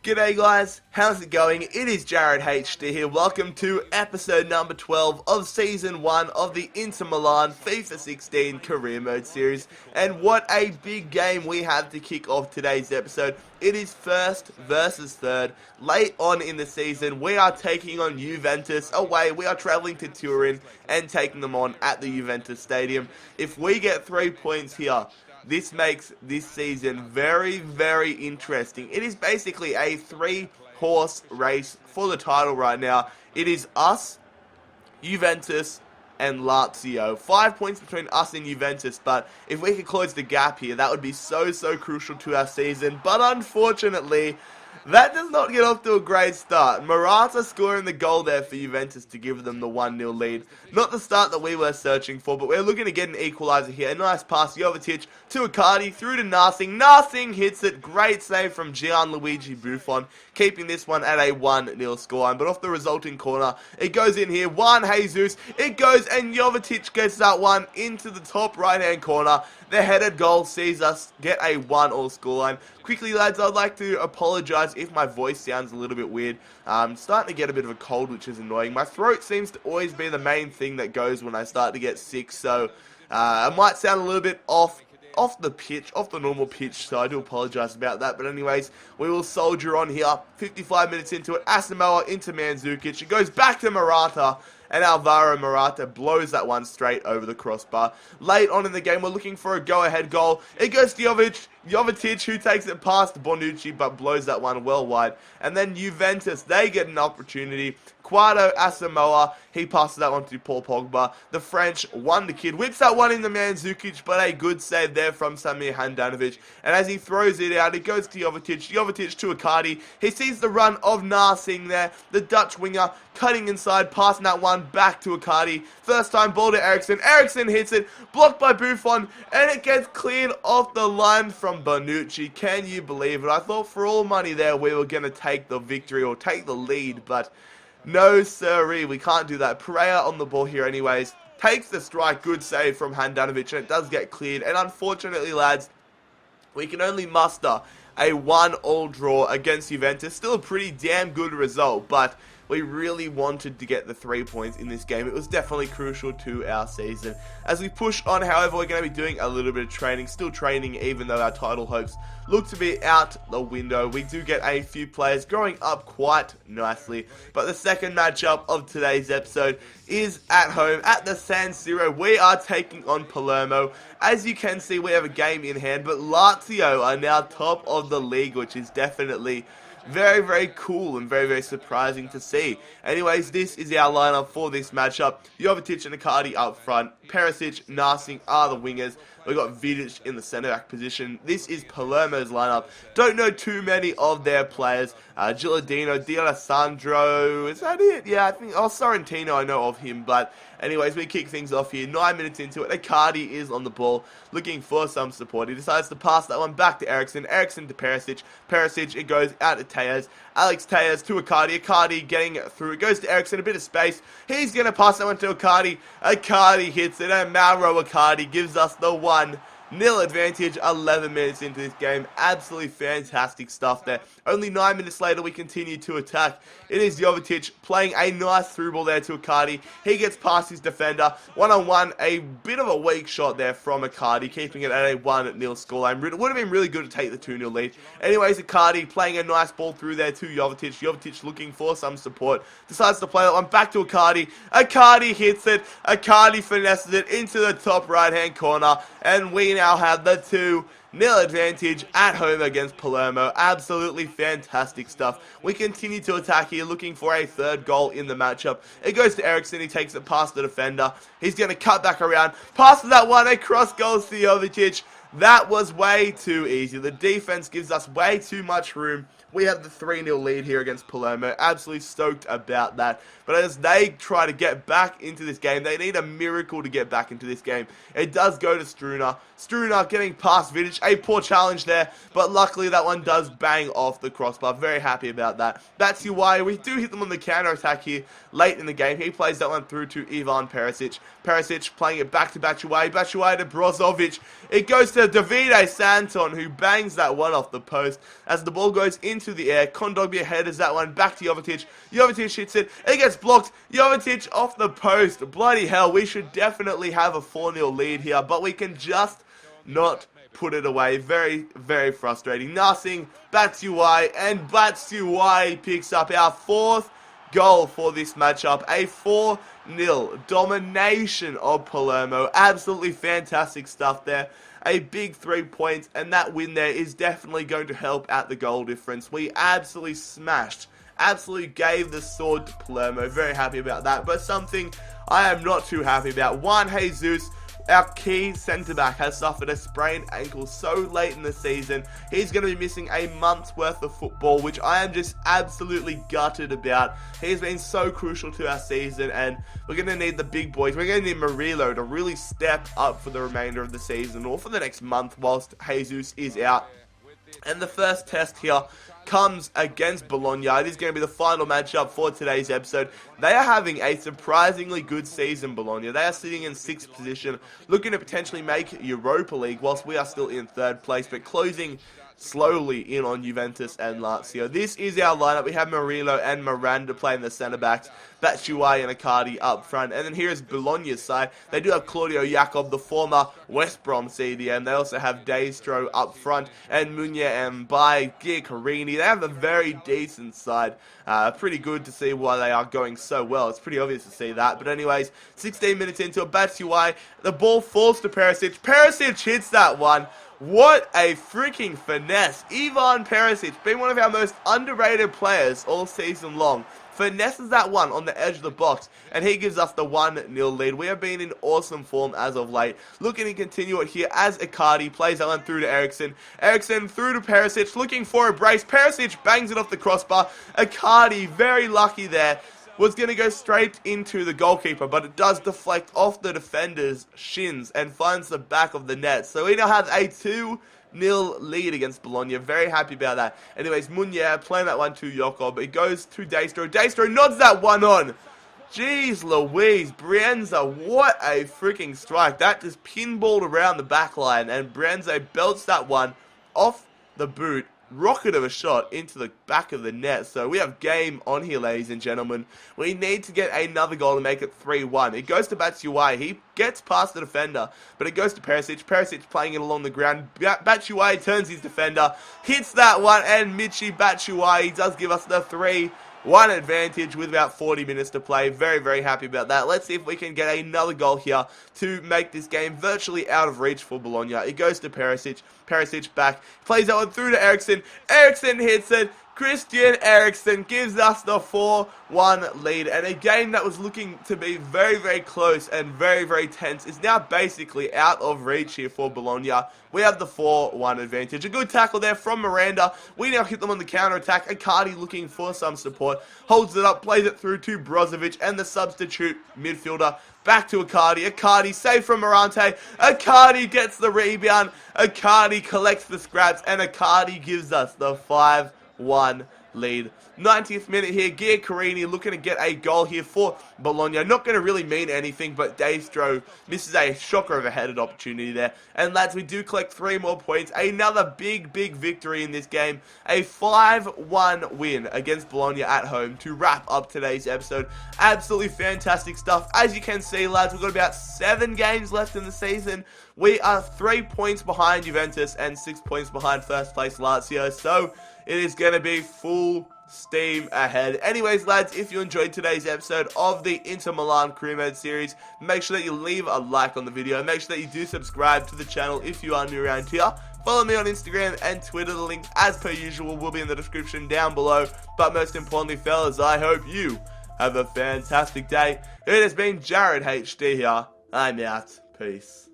G'day guys, how's it going? It is Jared HD here. Welcome to episode number 12 of season 1 of the Inter Milan FIFA 16 career mode series. And what a big game we have to kick off today's episode. It is first versus third. Late on in the season, we are taking on Juventus away. We are traveling to Turin and taking them on at the Juventus stadium. If we get 3 points here, this makes this season very, very interesting. It is basically a 3-horse race for the title right now. It is us, Juventus, and Lazio. 5 points between us and Juventus, but if we could close the gap here, that would be so crucial to our season. But unfortunately, that does not get off to a great start. Morata scoring the goal there for Juventus to give them the 1-0 lead. Not the start that we were searching for, but we're looking to get an equaliser here. A nice pass, Jovetic to Icardi, through to Narsing. Narsing hits it. Great save from Gianluigi Buffon, keeping this one at a 1-0 scoreline. But off the resulting corner, it goes in here. Juan Jesus, it goes, and Jovetic gets that one into the top right-hand corner. The headed goal sees us get a 1-all scoreline. Quickly, lads, I'd like to apologise if my voice sounds a little bit weird. I'm starting to get a bit of a cold, which is annoying. My throat seems to always be the main thing that goes when I start to get sick, so I might sound a little bit off the pitch, off the normal pitch, so I do apologise about that. But anyways, we will soldier on here. 55 minutes into it, Asamoah into Mandzukic. It goes back to Morata, and Alvaro Morata blows that one straight over the crossbar. Late on in the game, we're looking for a go-ahead goal. It goes to Jovetic, who takes it past Bonucci, but blows that one well wide. And then Juventus, they get an opportunity. Quado Asamoah, he passes that one to Paul Pogba. The French wonder kid whips that one into Mandzukic, but a good save there from Samir Handanovic. And as he throws it out, it goes to Jovetic to Icardi. He sees the run of Narsing there, the Dutch winger, cutting inside, passing that one back to Icardi. First time ball to Eriksen. Eriksen hits it, blocked by Buffon, and it gets cleared off the line from Bonucci. Can you believe it? I thought for all money there we were going to take the victory or take the lead, but no sirree, we can't do that. Pereira on the ball here anyways. Takes the strike, good save from Handanovic, and it does get cleared. And unfortunately, lads, we can only muster a 1-all draw against Juventus. Still a pretty damn good result, but we really wanted to get the 3 points in this game. It was definitely crucial to our season. As we push on, however, we're going to be doing a little bit of training. Still training, even though our title hopes look to be out the window. We do get a few players growing up quite nicely. But the second matchup of today's episode is at home at the San Siro. We are taking on Palermo. As you can see, we have a game in hand, but Lazio are now top of the league, which is definitely very cool and very surprising to see. Anyways, this is our lineup for this matchup. Jovetic and Icardi up front. Perisic, Narsing are the wingers. We've got Vidic in the centre-back position. This is Palermo's lineup. Don't know too many of their players. Gilardino, D'Alessandro, is that it? Yeah, I think, Sorrentino, I know of him, but anyways, we kick things off here. 9 minutes into it, Icardi is on the ball, looking for some support. He decides to pass that one back to Eriksen. Eriksen to Perisic. Perisic, it goes out to Tejas. Alex Tejas to Icardi. Icardi getting through. It goes to Eriksen, a bit of space. He's going to pass that one to Icardi. Icardi hits it, and Mauro Icardi gives us the 1-0 advantage 11 minutes into this game. Absolutely fantastic stuff there. Only 9 minutes later, we continue to attack. It is Jovetic playing a nice through ball there to Icardi. He gets past his defender. One-on-one, a bit of a weak shot there from Icardi, keeping it at a 1-0 scoreline. It would have been really good to take the 2-0 lead. Anyways, Icardi playing a nice ball through there to Jovetic. Jovetic looking for some support. Decides to play that one back to Icardi. Icardi hits it. Icardi finesses it into the top right-hand corner. And we now have the 2-0 advantage at home against Palermo. Absolutely fantastic stuff. We continue to attack here, looking for a third goal in the matchup. It goes to Eriksen. He takes it past the defender. He's going to cut back around. Passes that one across goals to Jovetic. That was way too easy. The defense gives us way too much room. We have the 3-0 lead here against Palermo. Absolutely stoked about that. But as they try to get back into this game, they need a miracle to get back into this game. It does go to Struna. Struna getting past Vidic. A poor challenge there, but luckily that one does bang off the crossbar. Very happy about that. That's why we do hit them on the counter-attack here late in the game. He plays that one through to Ivan Perisic. Perisic playing it back to Batshuayi. Batshuayi to Brozovic. It goes to Davide Santon, who bangs that one off the post as the ball goes into into the air. Kondogbia headers that one back to Jovetic. Jovetic hits it. It gets blocked. Jovetic off the post. Bloody hell, we should definitely have a 4-0 lead here, but we can just not put it away. Very, very frustrating. Nothing. Batshuayi, and Batshuayi picks up our 4th goal for this matchup. A 4-0 domination of Palermo. Absolutely fantastic stuff there. A big 3 points, and that win there is definitely going to help out the goal difference. We absolutely smashed, absolutely gave the sword to Palermo. Very happy about that. But something I am not too happy about. Juan Jesus, our key centre-back, has suffered a sprained ankle so late in the season. He's going to be missing a month's worth of football, which I am just absolutely gutted about. He's been so crucial to our season, and we're going to need the big boys. We're going to need Murillo to really step up for the remainder of the season, or for the next month whilst Jesus is out. And the first test here comes against Bologna. It is going to be the final matchup for today's episode. They are having a surprisingly good season, Bologna. They are sitting in 6th position, looking to potentially make Europa League, whilst we are still in 3rd place, but closing slowly in on Juventus and Lazio. This is our lineup. We have Murillo and Miranda playing the centre-backs, Batshuayi and Icardi up front. And then here is Bologna's side. They do have Claudio Jacob, the former West Brom CDM. They also have Destro up front, and Munya and Giaccherini. They have a very decent side. Pretty good to see why they are going so well. It's pretty obvious to see that. But anyways, 16 minutes into it, Batshuayi, the ball falls to Perisic. Perisic hits that one. What a freaking finesse. Ivan Perisic, been one of our most underrated players all season long, finesses that one on the edge of the box, and he gives us the 1-0 lead. We have been in awesome form as of late. Looking to continue it here as Icardi plays that one through to Eriksson. Eriksson through to Perisic, looking for a brace. Perisic bangs it off the crossbar. Icardi, very lucky there, was going to go straight into the goalkeeper, but it does deflect off the defender's shins and finds the back of the net. So we now have a 2-0 lead against Bologna. Very happy about that. Anyways, Munya playing that one to Jacob. It goes to Destro. Destro nods that one on. Jeez Louise, Brienza, what a freaking strike. That just pinballed around the back line, and Brienza belts that one off the boot. Rocket of a shot into the back of the net. So we have game on here, ladies and gentlemen. We need to get another goal to make it 3-1. It goes to Batshuayi. He gets past the defender, but it goes to Perisic. Perisic playing it along the ground. Batshuayi turns his defender, hits that one, and Michy Batshuayi does give us the 3-1 advantage with about 40 minutes to play. Very, very happy about that. Let's see if we can get another goal here to make this game virtually out of reach for Bologna. It goes to Perisic. Perisic back. Plays that one through to Eriksson. Eriksson hits it. Christian Eriksen gives us the 4-1 lead, and a game that was looking to be very, very close and very, very tense is now basically out of reach here for Bologna. We have the 4-1 advantage. A good tackle there from Miranda. We now hit them on the counter-attack. Icardi looking for some support. Holds it up, plays it through to Brozovic, and the substitute midfielder back to Icardi. Icardi saved from Morante. Icardi gets the rebound. Icardi collects the scraps, and Icardi gives us the 5-1 lead. 90th minute here, Giaccherini looking to get a goal here for Bologna. Not going to really mean anything, but Destro misses a shocker of a headed opportunity there. And lads, we do collect 3 more points. Another big, big victory in this game. A 5-1 win against Bologna at home to wrap up today's episode. Absolutely fantastic stuff. As you can see, lads, we've got about 7 games left in the season. We are 3 points behind Juventus and 6 points behind first place Lazio. So it is going to be full steam ahead. Anyways, lads, if you enjoyed today's episode of the Inter Milan career mode series, make sure that you leave a like on the video. Make sure that you do subscribe to the channel if you are new around here. Follow me on Instagram and Twitter. The link, as per usual, will be in the description down below. But most importantly, fellas, I hope you have a fantastic day. It has been Jared HD here. I'm out. Peace.